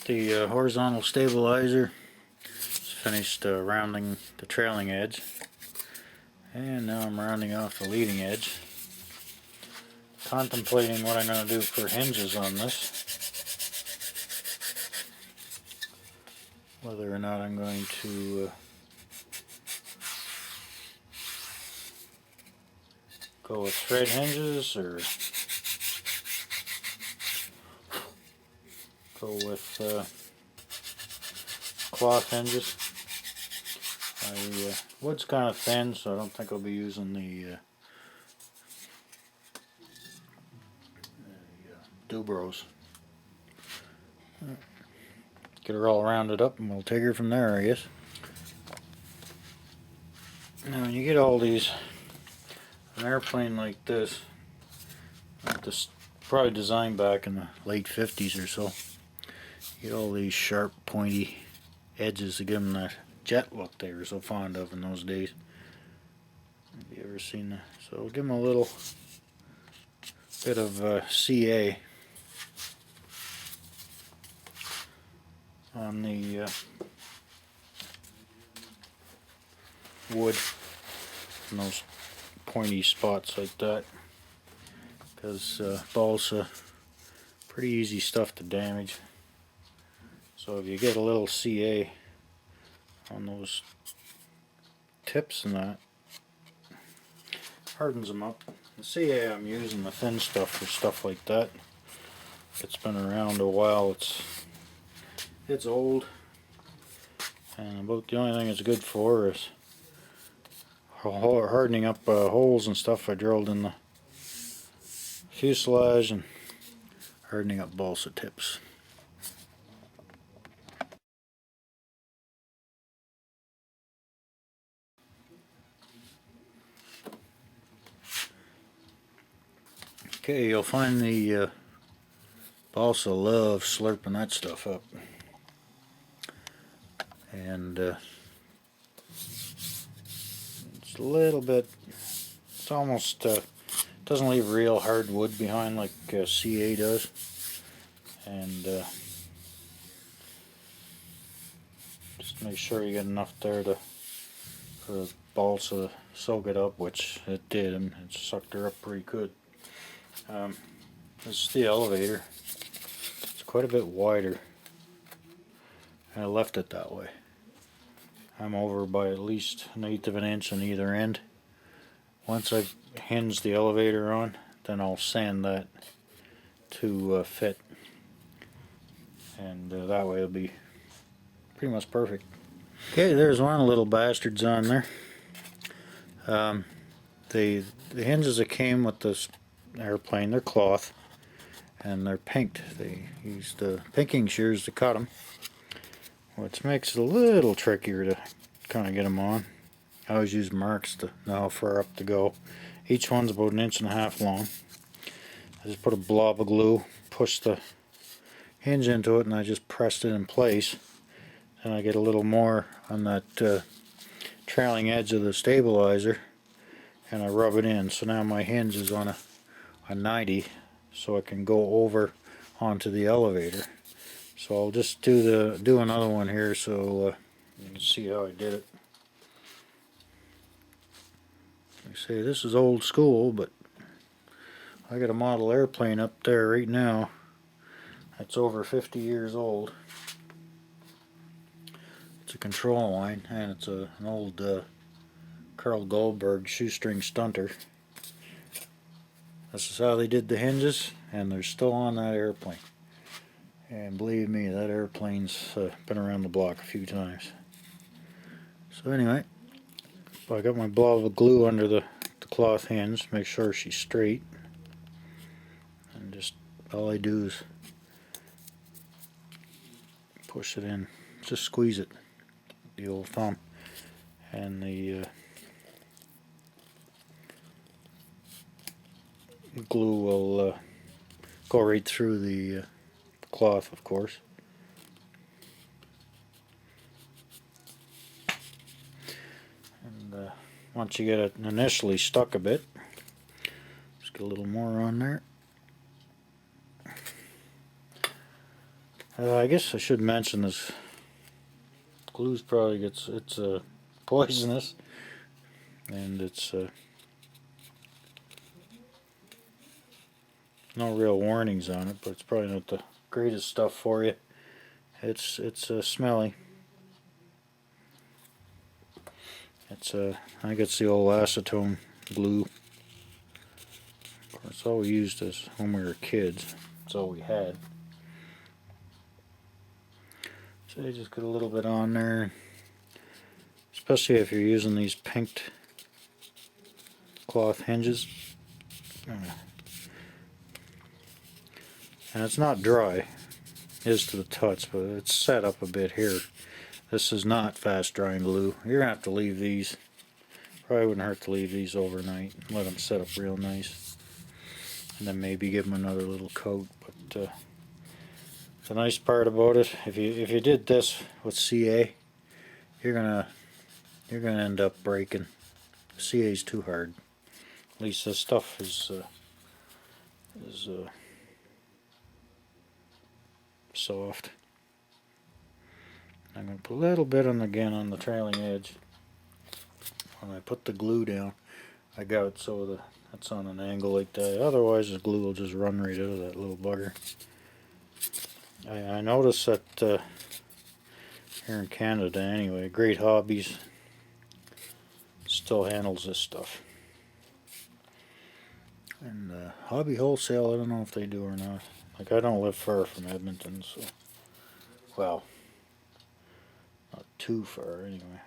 the horizontal stabilizer. Just finished rounding the trailing edge, and now I'm rounding off the leading edge. Contemplating what I'm going to do for hinges on this. Whether or not I'm going to go with thread hinges or go with cloth hinges. Wood's kind of thin, so I don't think I'll be using the Dubros. Get her all rounded up and we'll take her from there, I guess. Now when you get all these, an airplane like this probably designed back in the late 50s or so, you get all these sharp pointy edges to give them that jet look they were so fond of in those days. Have you ever seen that? So we'll give them a little bit of CA on the wood and those pointy spots like that, because balsa, pretty easy stuff to damage. So if you get a little CA on those tips and that, hardens them up. The CA I'm using the thin stuff for stuff like that. It's been around a while. It's old, and about the only thing it's good for is hardening up holes and stuff I drilled in the fuselage and hardening up balsa tips. Okay, you'll find the balsa love slurping that stuff up. And it's a little bit, it's almost, doesn't leave real hard wood behind like CA does. And just make sure you get enough there for the balsa to soak it up, which it did, and it sucked her up pretty good. This is the elevator. It's quite a bit wider, and I left it that way. I'm over by at least 1/8 of an inch on either end. Once I've hinged the elevator on, then I'll sand that to fit, and that way it'll be pretty much perfect. Okay, there's one of the little bastards on there. The hinges that came with this airplane, they're cloth and they're pinked. They used pinking shears to cut them, which makes it a little trickier to kind of get them on. I always use marks to know how far up to go. Each one's about 1.5 inches long. I just put a blob of glue, pushed the hinge into it, and I just pressed it in place. And I get a little more on that trailing edge of the stabilizer, and I rub it in. So now my hinge is on a 90, so I can go over onto the elevator. So I'll just do another one here so you can see how I did it. Like I say, this is old school, but I got a model airplane up there right now that's over 50 years old. It's a control line, and it's an old Carl Goldberg shoestring stunter. This is how they did the hinges, and they're still on that airplane. And believe me, that airplane's been around the block a few times. So anyway, I got my blob of glue under the cloth hinge, make sure she's straight. And just all I do is push it in, just squeeze it, the old thumb, and the glue will go right through the cloth, of course. And once you get it initially stuck a bit, just get a little more on there. I guess I should mention this. Glue's probably it's poisonous, and it's no real warnings on it, but it's probably not the greatest stuff for you. It's smelly. It's I think it's the old acetone glue. Of course, all we used is when we were kids. That's all we had. So you just put a little bit on there, especially if you're using these pinked cloth hinges. And it's not dry, it is to the touch, but it's set up a bit here. This is not fast drying glue. You're gonna have to leave these. Probably wouldn't hurt to leave these overnight and let them set up real nice, and then maybe give them another little coat. But the nice part about it, if you did this with CA, you're gonna end up breaking. CA is too hard. At least this stuff is soft. I'm going to put a little bit on again on the trailing edge. When I put the glue down, I got it so that's on an angle like that. Otherwise, the glue will just run right out of that little bugger. I noticed that here in Canada, anyway, Great Hobbies still handles this stuff. And Hobby Wholesale, I don't know if they do or not. Like, I don't live far from Edmonton, so, well, not too far anyway.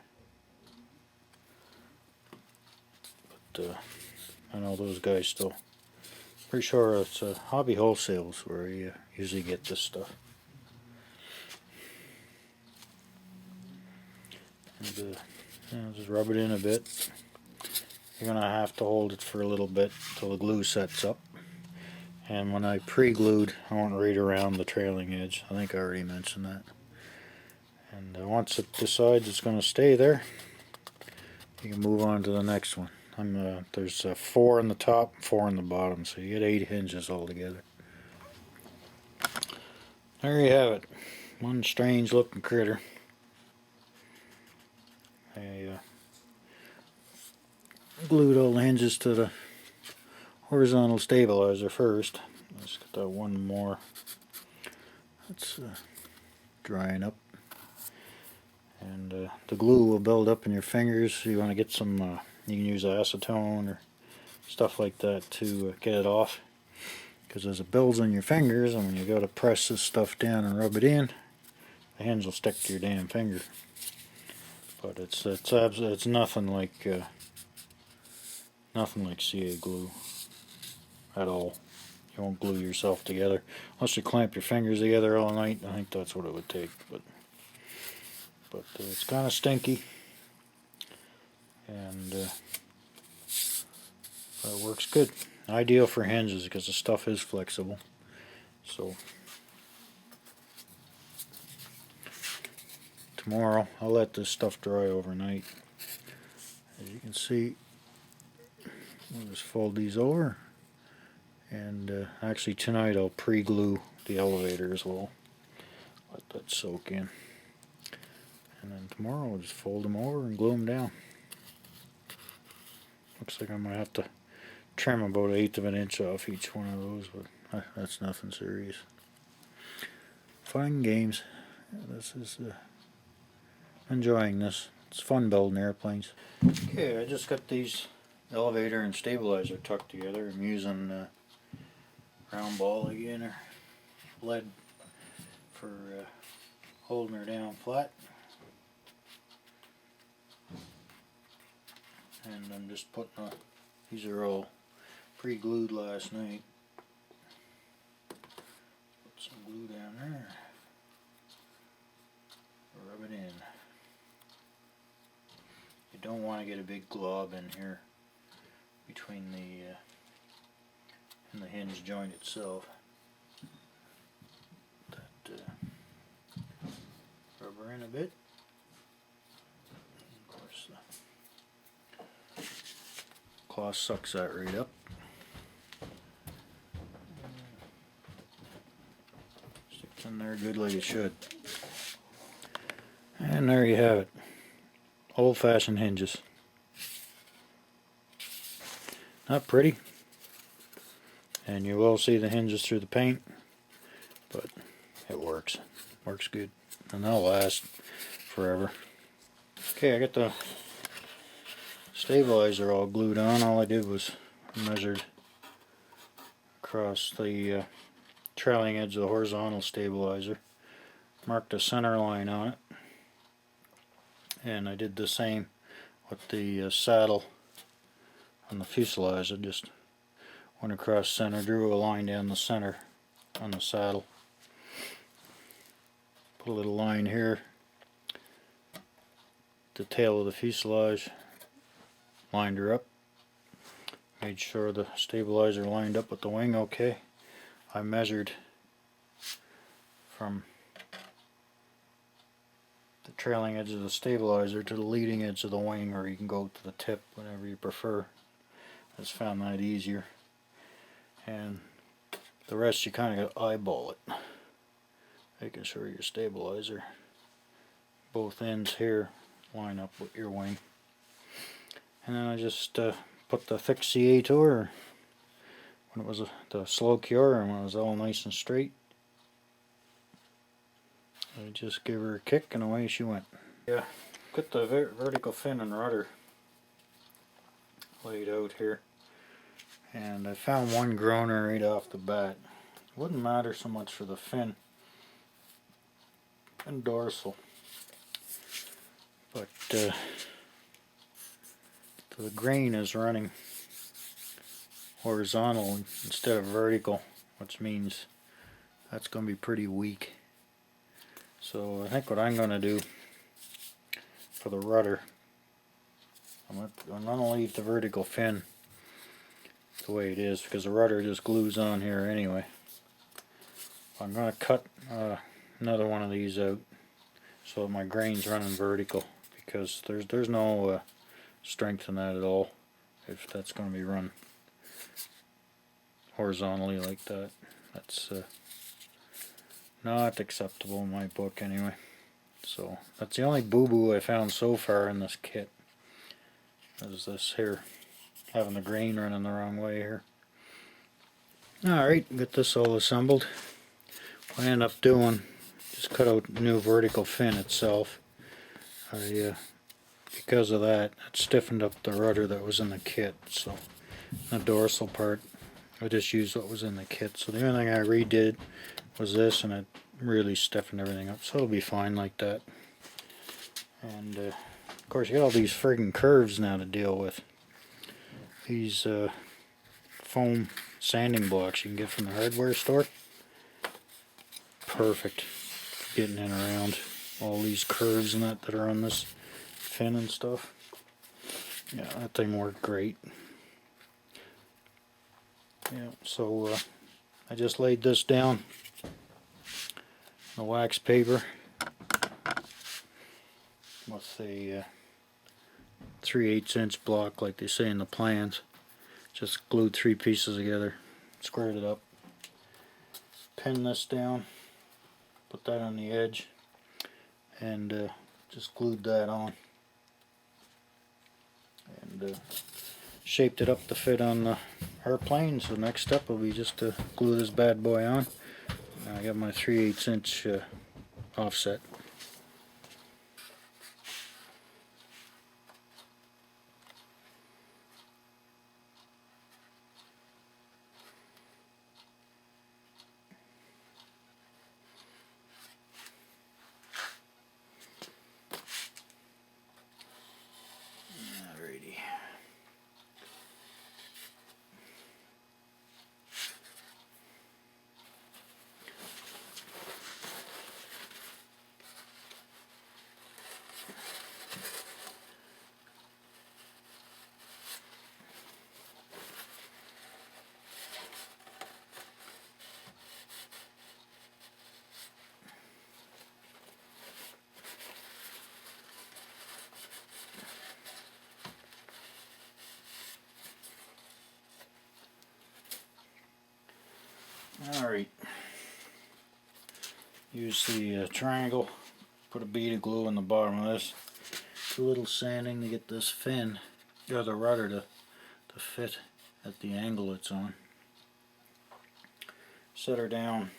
But I know those guys still. Pretty sure it's Hobby Wholesale where you usually get this stuff. And just rub it in a bit. You're gonna have to hold it for a little bit till the glue sets up. And when I pre-glued, I went right around the trailing edge. I think I already mentioned that. And once it decides it's going to stay there, you can move on to the next one. There's 4 on the top, 4 on the bottom, so you get 8 hinges altogether. There you have it. One strange looking critter. I glued all the hinges to the horizontal stabilizer first. Let's get that one more. It's drying up, and the glue will build up in your fingers. You want to get some. You can use acetone or stuff like that to get it off, because as it builds on your fingers, and when you go to press this stuff down and rub it in, the hinge will stick to your damn finger. But it's nothing like CA glue at all. You won't glue yourself together unless you clamp your fingers together all night. I think that's what it would take, but it's kind of stinky, and it works good. Ideal for hinges because the stuff is flexible. So tomorrow I'll let this stuff dry overnight. As you can see, we'll just fold these over. And actually tonight I'll pre-glue the elevator as well. Let that soak in. And then tomorrow I'll just fold them over and glue them down. Looks like I might have to trim about 1/8 of an inch off each one of those, but that's nothing serious. Fun games. This is enjoying this. It's fun building airplanes. Okay, I just got these elevator and stabilizer tucked together. I'm using round ball again, or lead, for holding her down flat. And I'm just putting these are all pre-glued last night. Put some glue down there. Rub it in. You don't want to get a big glob in here between the and the hinge joint itself. That rub her in a bit. And of course, the cloth sucks that right up. Sticks in there good like it should. And there you have it. Old-fashioned hinges. Not pretty. And you will see the hinges through the paint. But it works. Works good. And they'll last forever. Okay, I got the stabilizer all glued on. All I did was measured across the trailing edge of the horizontal stabilizer. Marked a center line on it. And I did the same with the saddle on the fuselage. I just went across center, drew a line down the center on the saddle. Put a little line here. The tail of the fuselage, lined her up. Made sure the stabilizer lined up with the wing okay. I measured from the trailing edge of the stabilizer to the leading edge of the wing, or you can go to the tip, whatever you prefer. I just found that easier. And the rest you kind of got to eyeball it, making sure your stabilizer, both ends here, line up with your wing. And then I just put the thick CA to her when it was the slow cure, and when it was all nice and straight. I just give her a kick and away she went. Yeah, got the vertical fin and rudder laid out here, and I found one groaner right off the bat. It wouldn't matter so much for the fin and dorsal, but the grain is running horizontal instead of vertical, which means that's going to be pretty weak. So I think what I'm going to do for the rudder, I'm going to leave the vertical fin the way it is, because the rudder just glues on here anyway. I'm going to cut another one of these out so that my grain's running vertical, because there's no strength in that at all if that's going to be run horizontally like that. That's not acceptable in my book anyway. So that's the only boo-boo I found so far in this kit, is this here, having the grain running the wrong way here. Alright, get this all assembled. What I end up doing, just cut out the new vertical fin itself. Because of that, it stiffened up the rudder that was in the kit. So the dorsal part, I just used what was in the kit. So the only thing I redid was this, and it really stiffened everything up, so it'll be fine like that. And of course you got all these friggin' curves now to deal with. These foam sanding blocks you can get from the hardware store. Perfect for getting in around all these curves and that are on this fin and stuff. Yeah, that thing worked great. Yeah, so I just laid this down the wax paper with a 3/8 inch block like they say in the plans. Just glued 3 pieces together, squared it up, pinned this down, put that on the edge, and just glued that on, and shaped it up to fit on the airplane. So the next step will be just to glue this bad boy on. Now I got my 3/8 inch offset. Alrighty. Alright. Use the triangle, put a bead of glue in the bottom of this, do a little sanding to get this fin, or the rudder to fit at the angle it's on. Set her down,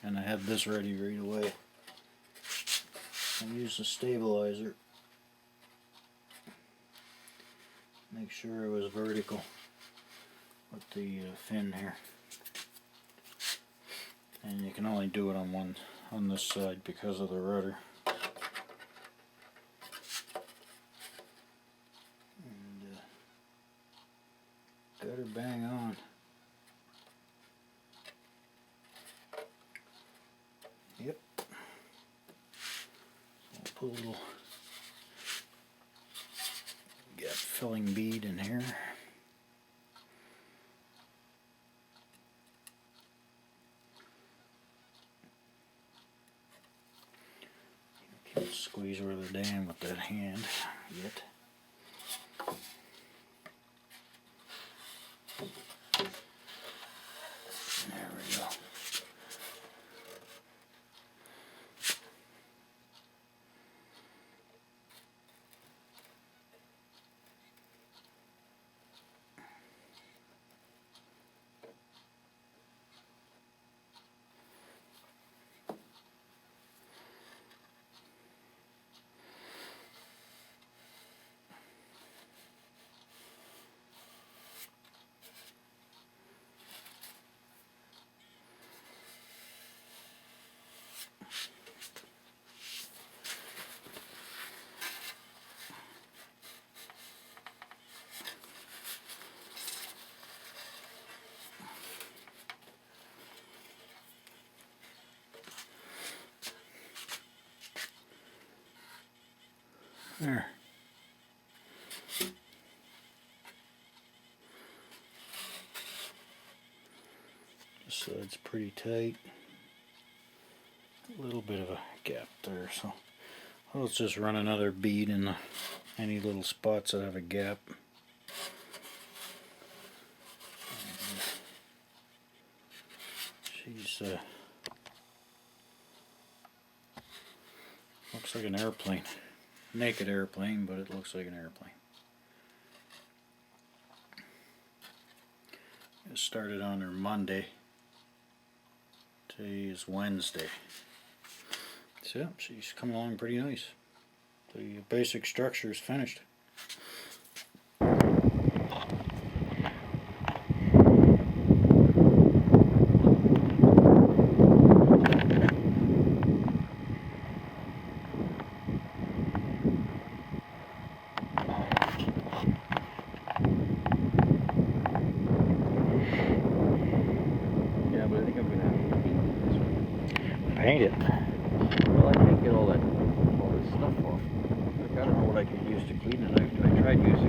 and I had this ready right away. I use the stabilizer. Make sure it was vertical with the fin here. And you can only do it on this side because of the rudder. And got her bang on. Yep. I'll put a little gap filling bead in here. Can't squeeze worth a damn with that hand yet. There we go. There. This side's pretty tight. A little bit of a gap there, so let's just run another bead in any little spots that have a gap. She's looks like an airplane. Naked airplane, but it looks like an airplane. It started on her Monday. Today is Wednesday. So yeah, she's coming along pretty nice. The basic structure is finished. Paint it. Well, I can't get all this stuff off. I don't know what I could use to clean it. I tried using